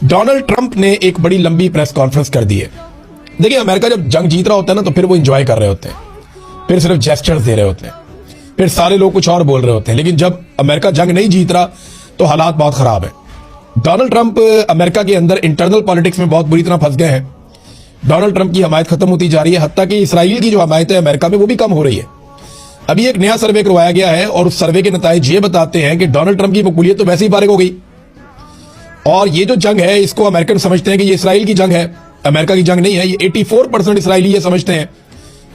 Donald Trump ने एक बड़ी लंबी प्रेस कॉन्फ्रेंस कर दी है। देखिए, अमेरिका जब जंग जीत रहा होता है ना, तो फिर वो एंजॉय कर रहे होते हैं, फिर सिर्फ जेस्चर्स दे रहे होते हैं, फिर सारे लोग कुछ और बोल रहे होते हैं। लेकिन जब अमेरिका जंग नहीं जीत रहा तो हालात बहुत खराब है। डोनाल्ड ट्रंप अमेरिका के अंदर इंटरनल पॉलिटिक्स में बहुत बुरी तरह फंस गए हैं। डोनाल्ड ट्रंप की हमायत खत्म होती जा रही है, हत्ता कि इसराइल की जो हमायत है अमेरिका में वो भी कम हो रही है। अभी एक नया सर्वे करवाया गया है और उस सर्वे के नतीजे ये बताते हैं कि डोनाल्ड ट्रंप की मकबूलियत तो वैसे ही फारिग हो गई, और ये जो जंग है इसको अमेरिकन समझते हैं कि ये इसराइल की जंग है, अमेरिका की जंग नहीं है। ये 84% इसराइली ये समझते हैं,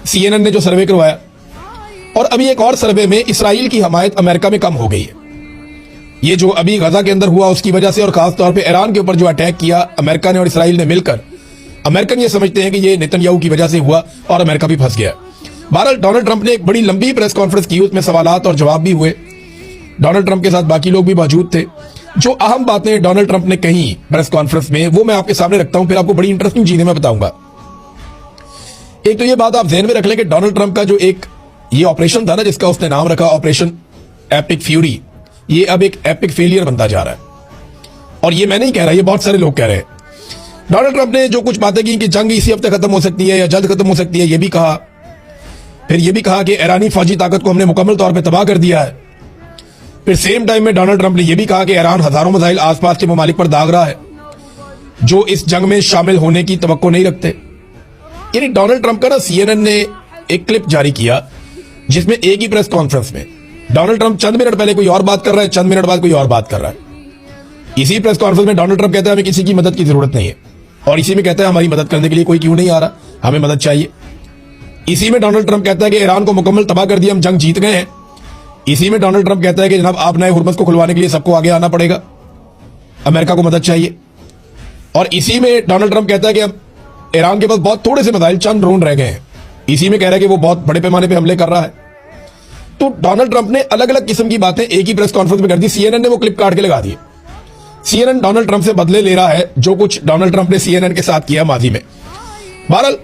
CNN ने जो सर्वे करवाया। और अभी एक और सर्वे में इसराइल की हमायत अमेरिका में कम हो गई है। ये जो अभी गजा के अंदर हुआ उसकी वजह से, और खासतौर पर ईरान के ऊपर जो अटैक किया अमेरिका ने और इसराइल ने मिलकर, अमेरिकन ये समझते हैं कि ये नेतन्याहू की वजह से हुआ और अमेरिका भी फंस गया। बहरहाल डोनाल्ड ट्रंप ने एक बड़ी लंबी प्रेस कॉन्फ्रेंस की, उसमें सवालात और जवाब भी हुए। डोनाल्ड ट्रंप के साथ बाकी लोग भी मौजूद थे। जो अहम बातें डोनाल्ड ट्रंप ने कही प्रेस कॉन्फ्रेंस में वो मैं आपके सामने रखता हूं, फिर आपको बड़ी इंटरेस्टिंग चीजें मैं बताऊंगा। एक तो ये बात आप ध्यान में रख लें कि डोनाल्ड ट्रंप का जो एक ये ऑपरेशन था ना, जिसका उसने नाम रखा ऑपरेशन एपिक फ्यूरी, ये अब एक एपिक फेलियर बनता जा रहा है। और ये मैं नहीं कह रहा, ये बहुत सारे लोग कह रहे हैं। डोनाल्ड ट्रंप ने जो कुछ बातें की कि जंग इसी हफ्ते खत्म हो सकती है या जल्द खत्म हो सकती है, ये भी कहा। फिर ये भी कहा कि ईरानी फौजी ताकत को हमने मुकम्मल तौर पर तबाह कर दिया है। फिर सेम टाइम में डोनाल्ड ट्रंप ने यह भी कहा कि ईरान हजारों मिसाइल आसपास के ममालिक पर दाग रहा है जो इस जंग में शामिल होने की तवक्को नहीं रखते। यानी डोनाल्ड ट्रंप का ना CNN ने एक क्लिप जारी किया जिसमें एक ही प्रेस कॉन्फ्रेंस में डोनाल्ड ट्रंप चंद मिनट पहले कोई और बात कर रहा है, चंद मिनट बाद कोई और बात कर रहा है। इसी प्रेस कॉन्फ्रेंस में डोनाल्ड ट्रंप कहता है हमें किसी की मदद की जरूरत नहीं है, और इसी में कहता है हमारी मदद करने के लिए कोई क्यों नहीं आ रहा, हमें मदद चाहिए। इसी में डोनाल्ड ट्रंप कहता है कि ईरान को मुकम्मल तबाह कर दिया, हम जंग जीत गए हैं। इसी में डोनाल्ड ट्रंप कहता है कि जनाब आप नए हुर्मस को खुलवाने के लिए सबको आगे आना पड़ेगा, अमेरिका को मदद चाहिए। और इसी में डोनाल्ड ट्रंप कहता है कि अब ईरान के पास बहुत थोड़े से मिसाइल, चंद ड्रोन रह गए हैं। इसी में कह रहा है कि वो बहुत बड़े पैमाने पे हमले कर रहा है। तो डोनाल्ड ट्रंप ने अलग अलग किस्म की बातें एक ही प्रेस कॉन्फ्रेंस में कर दी। CNN ने वो क्लिप काट के लगा दिए। CNN डोनाल्ड ट्रंप से बदले ले रहा है जो कुछ डोनाल्ड ट्रंप ने CNN के साथ किया माजी में। बहरहाल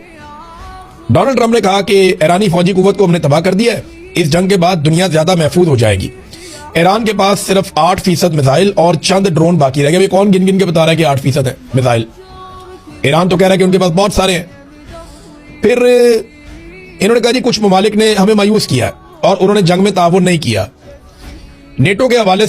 डोनाल्ड ट्रंप ने कहा कि ईरानी फौजी कुव्वत को हमने तबाह कर दिया है, इस जंग के बाद दुनिया ज्यादा महफूज हो जाएगी। ईरान के पास सिर्फ 8% मिसाइल और चंद ड्रोन बाकी रह गए। कौन गिन गिन के बता रहा है कि 8% है मिसाइल? ईरान तो कह रहा है कि उनके पास बहुत सारे हैं। फिर इन्होंने कहा जी कुछ ममालिक ने हमें मायूस किया और उन्होंने जंग में ताउन नहीं किया। नेटो के हवाले से